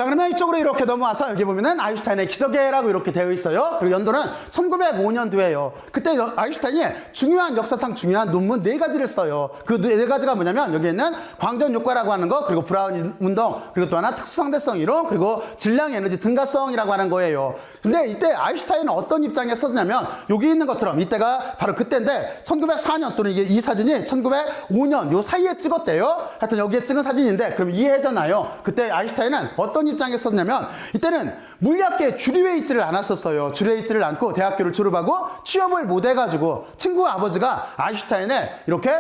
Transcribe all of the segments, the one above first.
자, 그러면 이쪽으로 이렇게 넘어와서 여기 보면은 아인슈타인의 기적계라고 이렇게 되어 있어요. 그리고 연도는 1905년도예요. 그때 아인슈타인이 중요한 역사상 중요한 논문 4가지를 써요. 그 4가지가 뭐냐면 여기에는 광전 효과라고 하는 거, 그리고 브라운 운동, 그리고 또 하나 특수상대성 이론, 그리고 질량 에너지 등가성이라고 하는 거예요. 근데 이때 아인슈타인은 어떤 입장에 썼냐면 여기 있는 것처럼 이때가 바로 그때인데 1904년 또는 이게 이 사진이 1905년 요 사이에 찍었대요. 하여튼 여기에 찍은 사진인데 그럼 이해잖아요. 그때 아인슈타인은 어떤 입장에 썼냐면 이때는 물리학계에 주류에 있지를 않았었어요. 주류에 있지를 않고 대학교를 졸업하고 취업을 못 해가지고 친구 아버지가 아인슈타인을 이렇게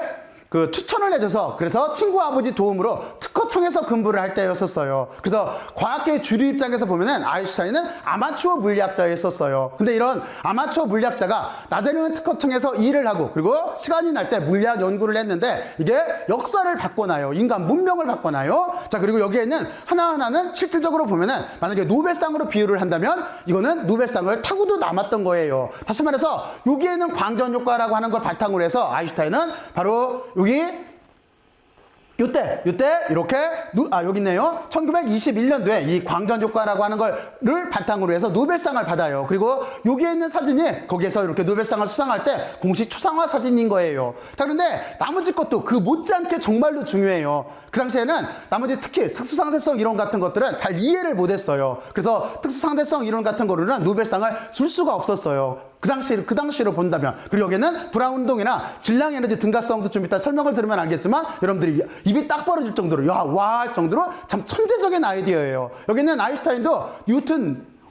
추천을 해줘서 그래서 친구 아버지 도움으로 특허청에서 근무를 할 때였었어요. 그래서 과학계의 주류 입장에서 보면은 아인슈타인은 아마추어 물리학자였었어요. 근데 이런 아마추어 물리학자가 낮에는 특허청에서 일을 하고 그리고 시간이 날 때 물리학 연구를 했는데 이게 역사를 바꿔놔요. 인간 문명을 바꿔놔요. 자, 그리고 여기에는 하나하나는 실질적으로 보면은 만약에 노벨상으로 비유를 한다면 이거는 노벨상을 타고도 남았던 거예요. 다시 말해서 여기에는 광전 효과라고 하는 걸 바탕으로 해서 아인슈타인은 바로 여기 요때 이렇게 여기 있네요. 1921년도에 이 광전 효과라고 하는 거를 바탕으로 해서 노벨상을 받아요. 그리고 여기에 있는 사진이 거기에서 이렇게 노벨상을 수상할 때 공식 초상화 사진인 거예요. 자, 그런데 나머지 것도 그 못지않게 정말로 중요해요. 그 당시에는 나머지 특히 특수상대성 이론 같은 것들은 잘 이해를 못했어요. 그래서 특수상대성 이론 같은 거로는 노벨상을 줄 수가 없었어요. 그 당시로 본다면. 그리고 여기는 브라운 운동이나 질량 에너지 등가성도 좀 이따 설명을 들으면 알겠지만 여러분들이 입이 딱 벌어질 정도로 와 할 정도로 참 천재적인 아이디어예요. 여기는 아인슈타인도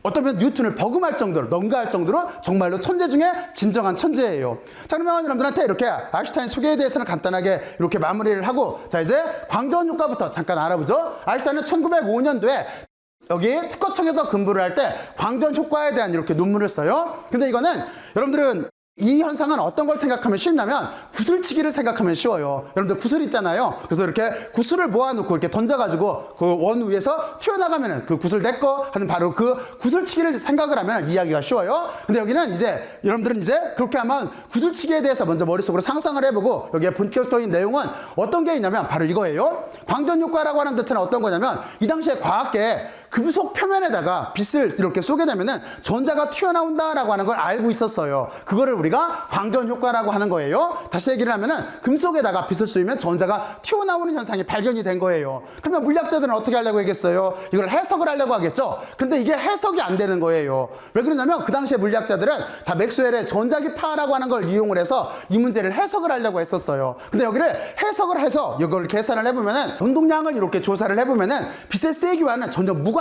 어쩌면 뉴턴을 버금할 정도로 능가할 정도로 정말로 천재 중에 진정한 천재예요. 자, 그러면 여러분들한테 이렇게 아인슈타인 소개에 대해서는 간단하게 이렇게 마무리를 하고 자, 이제 광전 효과부터 잠깐 알아보죠. 아인슈타인은 1905년도에 여기 특허청에서 근무를 할 때 광전 효과에 대한 이렇게 논문을 써요. 근데 이거는 여러분들은 이 현상은 어떤 걸 생각하면 쉽냐면 구슬치기를 생각하면 쉬워요. 여러분들 구슬 있잖아요. 그래서 이렇게 구슬을 모아놓고 이렇게 던져가지고 그 원 위에서 튀어나가면은 그 구슬 내 거 하는 바로 그 구슬치기를 생각을 하면 이해하기가 쉬워요. 근데 여기는 이제 여러분들은 이제 그렇게 하면 구슬치기에 대해서 먼저 머릿속으로 상상을 해보고 여기에 본격적인 내용은 어떤 게 있냐면 바로 이거예요. 광전 효과라고 하는 자체는 어떤 거냐면 이 당시에 과학계에 금속 표면에다가 빛을 이렇게 쏘게 되면은 전자가 튀어나온다라고 하는 걸 알고 있었어요. 그거를 우리가 광전 효과라고 하는 거예요. 다시 얘기를 하면은 금속에다가 빛을 쏘면 전자가 튀어나오는 현상이 발견이 된 거예요. 그러면 물리학자들은 어떻게 하려고 하겠어요? 이걸 해석을 하려고 하겠죠. 근데 이게 해석이 안 되는 거예요. 왜 그러냐면 그 당시에 물리학자들은 다 맥스웰의 전자기파라고 하는 걸 이용을 해서 이 문제를 해석을 하려고 했었어요. 근데 여기를 해석을 해서 이걸 계산을 해보면은 운동량을 이렇게 조사를 해보면은 빛의 세기와는 전혀 무관하게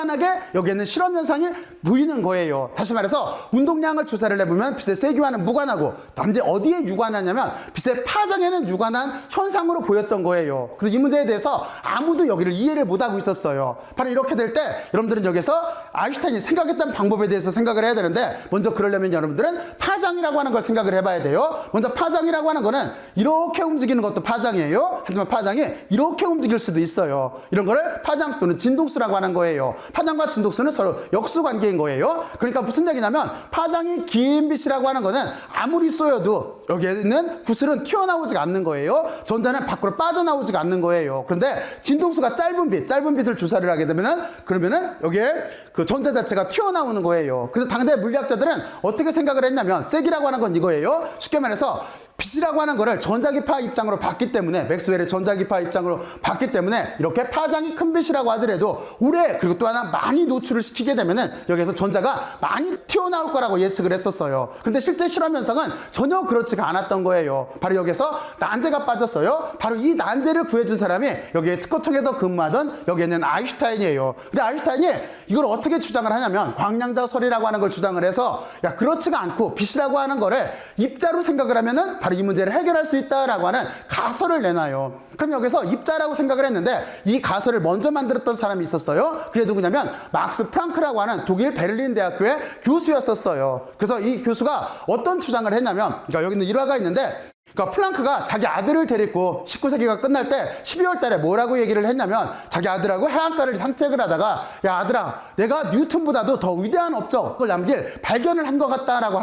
여기에는 실험 현상이 보이는 거예요. 다시 말해서 운동량을 조사를 해보면 빛의 세기와는 무관하고 단지 어디에 유관하냐면 빛의 파장에는 유관한 현상으로 보였던 거예요. 그래서 이 문제에 대해서 아무도 여기를 이해를 못하고 있었어요. 바로 이렇게 될 때 여러분들은 여기서 아인슈타인이 생각했던 방법에 대해서 생각을 해야 되는데 먼저 그러려면 여러분들은 파장이라고 하는 걸 생각을 해봐야 돼요. 먼저 파장이라고 하는 거는 이렇게 움직이는 것도 파장이에요. 하지만 파장이 이렇게 움직일 수도 있어요. 이런 거를 파장 또는 진동수라고 하는 거예요. 파장과 진동수는 서로 역수관계인 거예요. 그러니까 무슨 얘기냐면 파장이 긴 빛이라고 하는 거는 아무리 쏘여도 여기에 있는 구슬은 튀어나오지가 않는 거예요. 전자는 밖으로 빠져나오지가 않는 거예요. 그런데 진동수가 짧은 빛을 조사를 하게 되면은 그러면은 여기에 그 전자 자체가 튀어나오는 거예요. 그래서 당대 물리학자들은 어떻게 생각을 했냐면 세기라고 하는 건 이거예요. 쉽게 말해서 빛이라고 하는 거를 전자기파 입장으로 봤기 때문에 맥스웰의 전자기파 입장으로 봤기 때문에 이렇게 파장이 큰 빛이라고 하더라도 오래 그리고 또 하나 많이 노출을 시키게 되면은 여기에서 전자가 많이 튀어나올 거라고 예측을 했었어요. 근데 실제 실험 현상은 전혀 그렇지가 않았던 거예요. 바로 여기서 난제가 빠졌어요. 바로 이 난제를 구해준 사람이 여기에 특허청에서 근무하던 여기에는 아인슈타인이에요. 근데 아인슈타인이 이걸 어떻게 주장을 하냐면 광량자설이라고 하는 걸 주장을 해서 야 그렇지가 않고 빛이라고 하는 거를 입자로 생각을 하면은 바로 이 문제를 해결할 수 있다라고 하는 가설을 내놔요. 그럼 여기서 입자라고 생각을 했는데 이 가설을 먼저 만들었던 사람이 있었어요. 그게 누구냐면 막스 프랑크라고 하는 독일 베를린 대학교의 교수였었어요. 그래서 이 교수가 어떤 주장을 했냐면 그러니까 여기 있는 일화가 있는데 그러니까 플랑크가 자기 아들을 데리고 19세기가 끝날 때 12월 달에 뭐라고 얘기를 했냐면 자기 아들하고 해안가를 산책을 하다가 야 아들아 내가 뉴턴보다도 더 위대한 업적을 남길 발견을 한 것 같다라고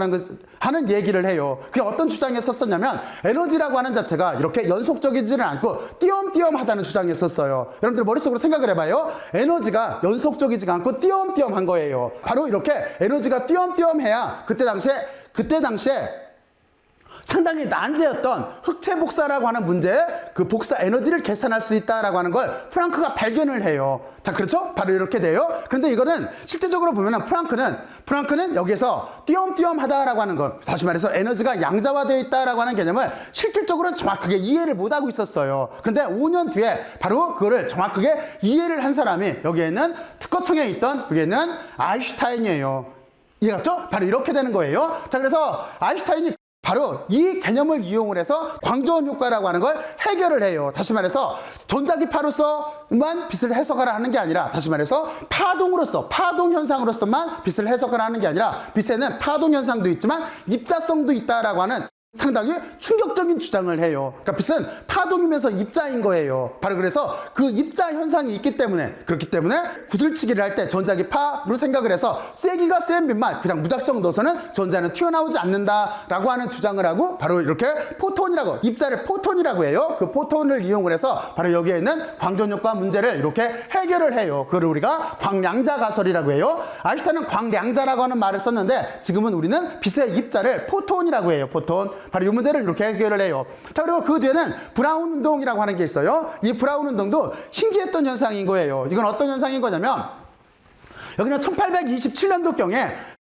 하는 얘기를 해요. 그게 어떤 주장이었었냐면 에너지라고 하는 자체가 이렇게 연속적이지는 않고 띄엄띄엄하다는 주장이었었어요. 여러분들 머릿속으로 생각을 해봐요. 에너지가 연속적이지가 않고 띄엄띄엄한 거예요. 바로 이렇게 에너지가 띄엄띄엄해야 그때 당시에 상당히 난제였던 흑체 복사라고 하는 문제, 그 복사 에너지를 계산할 수 있다라고 하는 걸 프랑크가 발견을 해요. 자, 그렇죠? 바로 이렇게 돼요. 그런데 이거는 실제적으로 보면은 프랑크는 여기에서 띄엄띄엄하다라고 하는 것, 다시 말해서 에너지가 양자화되어 있다라고 하는 개념을 실질적으로 정확하게 이해를 못하고 있었어요. 그런데 5년 뒤에 바로 그거를 정확하게 이해를 한 사람이 여기에는 특허청에 있던 여기에는 아인슈타인이에요. 이해갔죠? 바로 이렇게 되는 거예요. 자, 그래서 아인슈타인이 바로 이 개념을 이용을 해서 광저원 효과라고 하는 걸 해결을 해요. 다시 말해서 전자기파로서만 빛을 해석하라 하는 게 아니라 다시 말해서 파동 현상으로서만 빛을 해석하라 하는 게 아니라 빛에는 파동 현상도 있지만 입자성도 있다라고 하는 상당히 충격적인 주장을 해요. 그러니까 빛은 파동이면서 입자인 거예요. 바로 그래서 그 입자 현상이 있기 때문에 그렇기 때문에 구슬치기를 할 때 전자기파로 생각을 해서 세기가 센 빛만 그냥 무작정 넣어서는 전자는 튀어나오지 않는다라고 하는 주장을 하고 바로 이렇게 포톤이라고 입자를 포톤이라고 해요. 그 포톤을 이용을 해서 바로 여기에 있는 광전 효과 문제를 이렇게 해결을 해요. 그걸 우리가 광량자 가설이라고 해요. 아인슈타인은 광량자라고 하는 말을 썼는데 지금은 우리는 빛의 입자를 포톤이라고 해요. 포톤. 바로 이 문제를 이렇게 해결을 해요. 자, 그리고 그 뒤에는 브라운 운동이라고 하는 게 있어요. 이 브라운 운동도 신기했던 현상인 거예요. 이건 어떤 현상인 거냐면 여기는 1827년도경에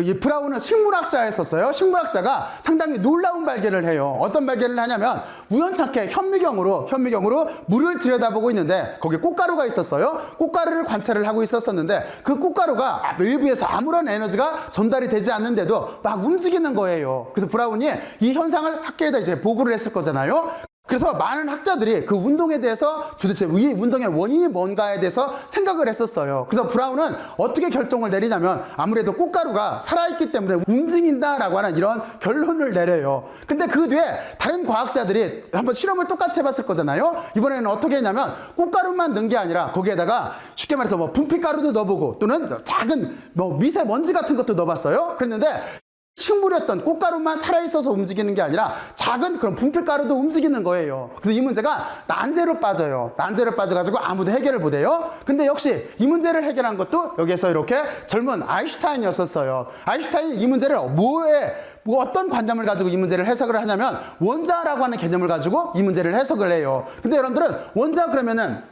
이 브라운은 식물학자였었어요. 식물학자가 상당히 놀라운 발견을 해요. 어떤 발견을 하냐면 우연찮게 현미경으로 물을 들여다보고 있는데 거기에 꽃가루가 있었어요. 꽃가루를 관찰을 하고 있었는데 그 꽃가루가 외부에서 아무런 에너지가 전달이 되지 않는데도 막 움직이는 거예요. 그래서 브라운이 이 현상을 학계에다 이제 보고를 했을 거잖아요. 그래서 많은 학자들이 그 운동에 대해서 도대체 이 운동의 원인이 뭔가에 대해서 생각을 했었어요. 그래서 브라운은 어떻게 결정을 내리냐면 아무래도 꽃가루가 살아있기 때문에 움직인다라고 하는 이런 결론을 내려요. 근데 그 뒤에 다른 과학자들이 한번 실험을 똑같이 해봤을 거잖아요. 이번에는 어떻게 했냐면 꽃가루만 넣은 게 아니라 거기에다가 쉽게 말해서 뭐 분필가루도 넣어보고 또는 작은 뭐 미세먼지 같은 것도 넣어봤어요. 그랬는데 식물이었던 꽃가루만 살아있어서 움직이는 게 아니라 작은 그런 분필가루도 움직이는 거예요. 그래서 이 문제가 난제로 빠져요. 난제로 빠져가지고 아무도 해결을 못해요. 근데 역시 이 문제를 해결한 것도 여기에서 이렇게 젊은 아인슈타인이었었어요. 아인슈타인이 이 문제를 어떤 관점을 가지고 이 문제를 해석을 하냐면 원자라고 하는 개념을 가지고 이 문제를 해석을 해요. 근데 여러분들은 원자 그러면은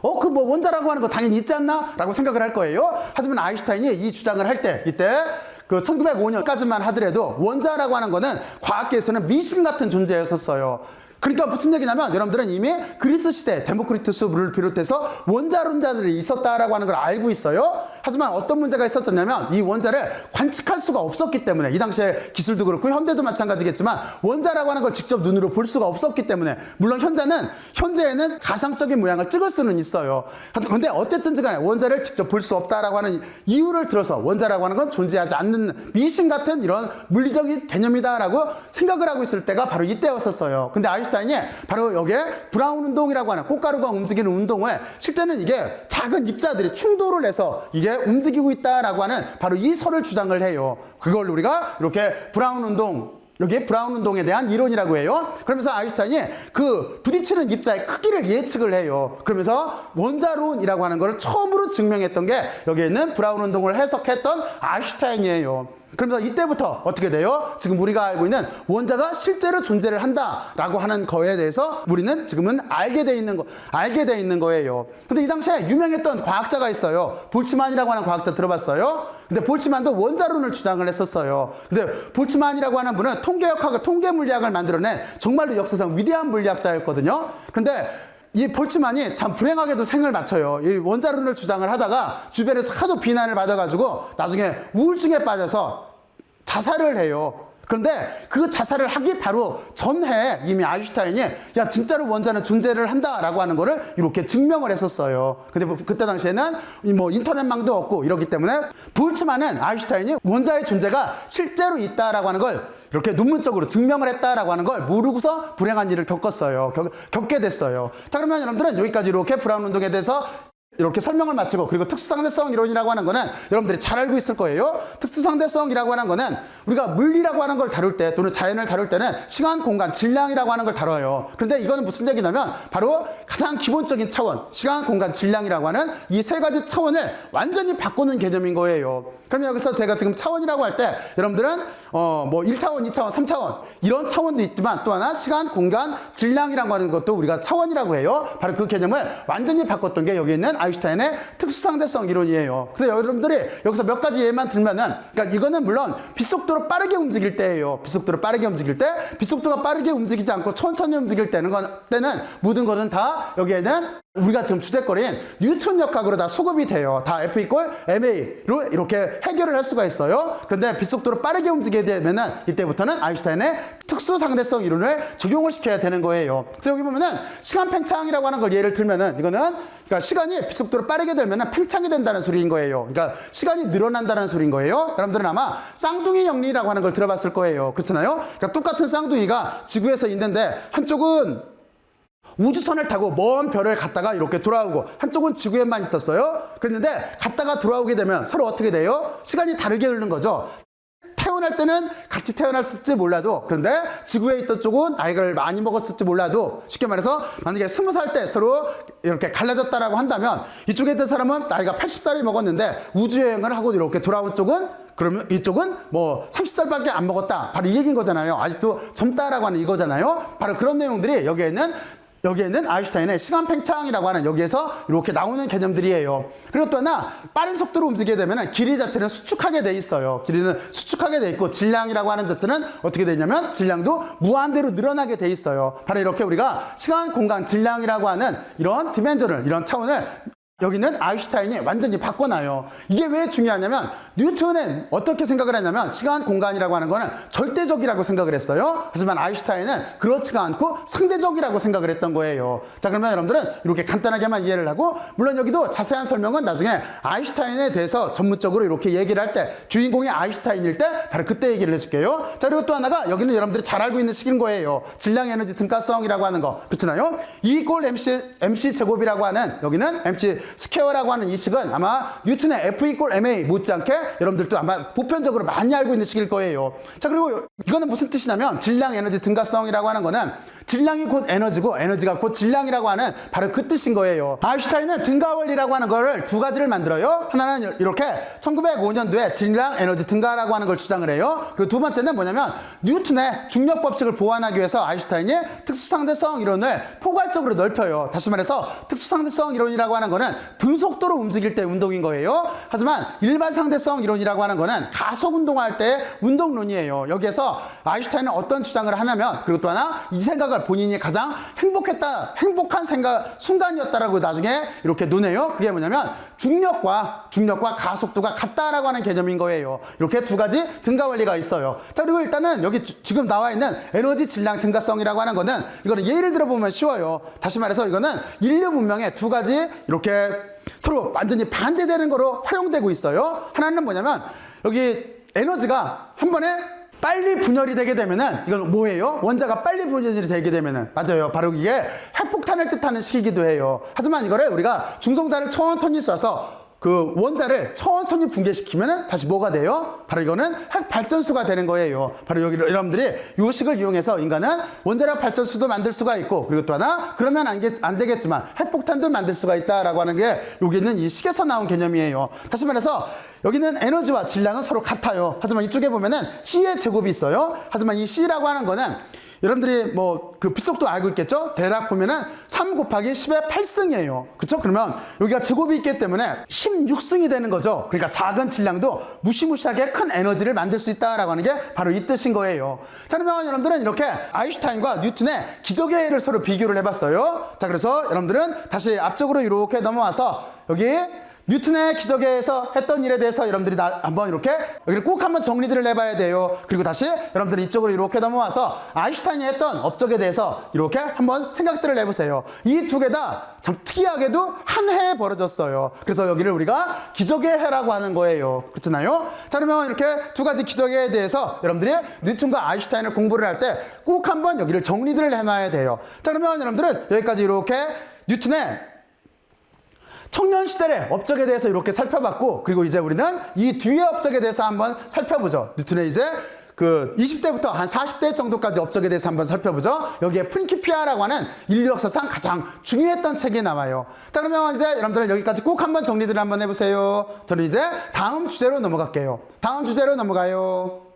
그 뭐 원자라고 하는 거 당연히 있지 않나? 라고 생각을 할 거예요. 하지만 아인슈타인이 이 주장을 할 때 이때 그 1905년까지만 하더라도 원자라고 하는 거는 과학계에서는 미신 같은 존재였었어요. 그러니까 무슨 얘기냐면 여러분들은 이미 그리스 시대 데모크리투스를 비롯해서 원자론자들이 있었다라고 하는 걸 알고 있어요. 하지만 어떤 문제가 있었냐면 이 원자를 관측할 수가 없었기 때문에 이 당시에 기술도 그렇고 현대도 마찬가지겠지만 원자라고 하는 걸 직접 눈으로 볼 수가 없었기 때문에 물론 현재에는 가상적인 모양을 찍을 수는 있어요. 근데 어쨌든 간에 원자를 직접 볼 수 없다라고 하는 이유를 들어서 원자라고 하는 건 존재하지 않는 미신 같은 이런 물리적인 개념이다라고 생각을 하고 있을 때가 바로 이때였었어요. 근데 아인슈타인이 바로 여기에 브라운 운동이라고 하는 꽃가루가 움직이는 운동을 실제는 이게 작은 입자들이 충돌을 해서 이게 움직이고 있다라고 하는 바로 이 설을 주장을 해요. 그걸 우리가 이렇게 브라운 운동, 여기 브라운 운동에 대한 이론이라고 해요. 그러면서 아인슈타인이 그 부딪히는 입자의 크기를 예측을 해요. 그러면서 원자론이라고 하는 걸 처음으로 증명했던 게 여기에 있는 브라운 운동을 해석했던 아인슈타인이에요. 그러면서 이때부터 어떻게 돼요? 지금 우리가 알고 있는 원자가 실제로 존재를 한다라고 하는 거에 대해서 우리는 지금은 알게 돼 있는 거예요. 근데 이 당시에 유명했던 과학자가 있어요. 볼츠만이라고 하는 과학자 들어봤어요? 근데 볼츠만도 원자론을 주장을 했었어요. 근데 볼츠만이라고 하는 분은 통계 물리학을 만들어낸 정말로 역사상 위대한 물리학자였거든요. 근데 이 볼츠만이 참 불행하게도 생을 마쳐요. 이 원자론을 주장을 하다가 주변에서 하도 비난을 받아가지고 나중에 우울증에 빠져서 자살을 해요. 그런데 그 자살을 하기 바로 전해에 이미 아인슈타인이 야 진짜로 원자는 존재를 한다라고 하는 거를 이렇게 증명을 했었어요. 근데 그때 당시에는 뭐 인터넷망도 없고 이러기 때문에 볼츠만은 아인슈타인이 원자의 존재가 실제로 있다라고 하는 걸 이렇게 논문적으로 증명을 했다라고 하는 걸 모르고서 불행한 일을 겪었어요. 겪게 됐어요. 자, 그러면 여러분들은 여기까지 이렇게 브라운 운동에 대해서 이렇게 설명을 마치고, 그리고 특수상대성 이론이라고 하는 거는 여러분들이 잘 알고 있을 거예요. 특수상대성이라고 하는 거는 우리가 물리라고 하는 걸 다룰 때 또는 자연을 다룰 때는 시간, 공간, 질량이라고 하는 걸 다뤄요. 그런데 이거는 무슨 얘기냐면 바로 가장 기본적인 차원, 시간, 공간, 질량이라고 하는 이 세 가지 차원을 완전히 바꾸는 개념인 거예요. 그러면 여기서 제가 지금 차원이라고 할 때 여러분들은 뭐 1차원, 2차원, 3차원 이런 차원도 있지만 또 하나 시간, 공간, 질량이라고 하는 것도 우리가 차원이라고 해요. 바로 그 개념을 완전히 바꿨던 게 여기 있는 아인슈타인의 특수상대성 이론이에요. 그래서 여러분들이 여기서 몇 가지 예만 들면은, 그러니까 이거는 물론 빛속도로 빠르게 움직일 때예요. 빛속도로 빠르게 움직일 때, 빛속도가 빠르게 움직이지 않고 천천히 움직일 때는 모든 것은 다 여기에는 우리가 지금 주제거리인 뉴턴 역학으로 다 소급이 돼요. 다 F 이퀄 ma로 이렇게 해결을 할 수가 있어요. 그런데 빛속도로 빠르게 움직이게 되면은 이때부터는 아인슈타인의 특수상대성 이론을 적용을 시켜야 되는 거예요. 그래서 여기 보면은 시간 팽창이라고 하는 걸 예를 들면은, 이거는 그러니까 시간이 빛속도로 빠르게 되면은 팽창이 된다는 소리인 거예요. 그러니까 시간이 늘어난다는 소리인 거예요. 여러분들은 아마 쌍둥이 영리라고 하는 걸 들어봤을 거예요. 그렇잖아요. 그러니까 똑같은 쌍둥이가 지구에서 있는데 한쪽은 우주선을 타고 먼 별을 갔다가 이렇게 돌아오고 한쪽은 지구에만 있었어요. 그랬는데 갔다가 돌아오게 되면 서로 어떻게 돼요? 시간이 다르게 흐르는 거죠. 태어날 때는 같이 태어났을지 몰라도, 그런데 지구에 있던 쪽은 나이를 많이 먹었을지 몰라도, 쉽게 말해서 만약에 20살 때 서로 이렇게 갈라졌다라고 한다면 이쪽에 있던 사람은 나이가 80살이 먹었는데 우주여행을 하고 이렇게 돌아온 쪽은, 그러면 이쪽은 뭐 30살밖에 안 먹었다. 바로 이 얘기인 거잖아요. 아직도 젊다라고 하는 이거잖아요. 바로 그런 내용들이 여기에는 아인슈타인의 시간 팽창이라고 하는 여기에서 이렇게 나오는 개념들이에요. 그리고 또 하나, 빠른 속도로 움직이게 되면 길이 자체는 수축하게 돼 있어요. 길이는 수축하게 돼 있고, 질량이라고 하는 자체는 어떻게 되냐면 질량도 무한대로 늘어나게 돼 있어요. 바로 이렇게 우리가 시간, 공간, 질량이라고 하는 이런 디멘전을, 이런 차원을 여기는 아인슈타인이 완전히 바꿔놔요. 이게 왜 중요하냐면 뉴턴은 어떻게 생각을 했냐면 시간, 공간이라고 하는 거는 절대적이라고 생각을 했어요. 하지만 아인슈타인은 그렇지가 않고 상대적이라고 생각을 했던 거예요. 자, 그러면 여러분들은 이렇게 간단하게만 이해를 하고, 물론 여기도 자세한 설명은 나중에 아인슈타인에 대해서 전문적으로 이렇게 얘기를 할 때, 주인공이 아인슈타인일 때 바로 그때 얘기를 해줄게요. 자, 그리고 또 하나가 여기는 여러분들이 잘 알고 있는 식인 거예요. 질량 에너지 등가성이라고 하는 거, 그렇잖아요. E = MC 제곱이라고 하는, 여기는 MC 스퀘어라고 하는 이 식은 아마 뉴턴의 F = ma 못지않게 여러분들도 아마 보편적으로 많이 알고 있는 식일 거예요. 자, 그리고 이거는 무슨 뜻이냐면 질량 에너지 등가성이라고 하는 거는 질량이 곧 에너지고 에너지가 곧 질량이라고 하는 바로 그 뜻인 거예요. 아인슈타인은 등가 원리라고 하는 거를 두 가지를 만들어요. 하나는 이렇게 1905년도에 질량 에너지 등가라고 하는 걸 주장을 해요. 그리고 두 번째는 뭐냐면 뉴턴의 중력 법칙을 보완하기 위해서 아인슈타인이 특수상대성 이론을 포괄적으로 넓혀요. 다시 말해서 특수상대성 이론이라고 하는 거는 등속도로 움직일 때 운동인 거예요. 하지만 일반 상대성 이론이라고 하는 거는 가속 운동할 때 운동론이에요. 여기에서 아인슈타인은 어떤 주장을 하냐면, 그리고 또 하나, 이 생각을 본인이 가장 행복한 순간이었다라고 나중에 이렇게 논해요. 그게 뭐냐면 중력과 가속도가 같다라고 하는 개념인 거예요. 이렇게 두 가지 등가 원리가 있어요. 자, 그리고 일단은 여기 지금 나와 있는 에너지 질량 등가성이라고 하는 거는, 이거는 예를 들어보면 쉬워요. 다시 말해서 이거는 인류 문명의 두 가지 이렇게 서로 완전히 반대되는 거로 활용되고 있어요. 하나는 뭐냐면 여기 에너지가 한 번에 빨리 분열이 되게 되면은, 이건 뭐예요? 원자가 빨리 분열이 되게 되면은, 맞아요. 바로 이게 핵폭탄을 뜻하는 식이기도 해요. 하지만 이거를 우리가 중성자를 천천히 쏴서 그 원자를 천천히 붕괴시키면은 다시 뭐가 돼요? 바로 이거는 핵 발전소가 되는 거예요. 바로 여기 여러분들이 이 식을 이용해서 인간은 원자력 발전소도 만들 수가 있고, 그리고 또 하나, 그러면 안 되겠지만 핵폭탄도 만들 수가 있다라고 하는 게 여기 있는 이 식에서 나온 개념이에요. 다시 말해서 여기는 에너지와 질량은 서로 같아요. 하지만 이쪽에 보면은 C의 제곱이 있어요. 하지만 이 C라고 하는 거는 여러분들이 뭐 그 빛속도 알고 있겠죠? 대략 보면은 3 곱하기 10의 8승이에요. 그렇죠? 그러면 여기가 제곱이 있기 때문에 16승이 되는 거죠. 그러니까 작은 질량도 무시무시하게 큰 에너지를 만들 수 있다라고 하는 게 바로 이 뜻인 거예요. 자, 그러면 여러분들은 이렇게 아인슈타인과 뉴턴의 기적의 해를 서로 비교를 해봤어요. 자, 그래서 여러분들은 다시 앞쪽으로 이렇게 넘어와서 여기 뉴턴의 기적에서 했던 일에 대해서 여러분들이 한번 이렇게 여기를 꼭 한번 정리들을 해봐야 돼요. 그리고 다시 여러분들이 이쪽으로 이렇게 넘어와서 아인슈타인이 했던 업적에 대해서 이렇게 한번 생각들을 해보세요. 이 두 개 다 참 특이하게도 한 해에 벌어졌어요. 그래서 여기를 우리가 기적의 해라고 하는 거예요. 그렇잖아요? 자, 그러면 이렇게 두 가지 기적의 해에 대해서 여러분들이 뉴턴과 아인슈타인을 공부를 할 때 꼭 한번 여기를 정리들을 해놔야 돼요. 자, 그러면 여러분들은 여기까지 이렇게 뉴턴의 청년 시대의 업적에 대해서 이렇게 살펴봤고, 그리고 이제 우리는 이 뒤의 업적에 대해서 한번 살펴보죠. 뉴턴의 이제 그 20대부터 한 40대 정도까지 업적에 대해서 한번 살펴보죠. 여기에 프린키피아라고 하는 인류 역사상 가장 중요했던 책이 나와요. 자, 그러면 이제 여러분들은 여기까지 꼭 한번 정리를 한번 해보세요. 저는 이제 다음 주제로 넘어갈게요. 다음 주제로 넘어가요.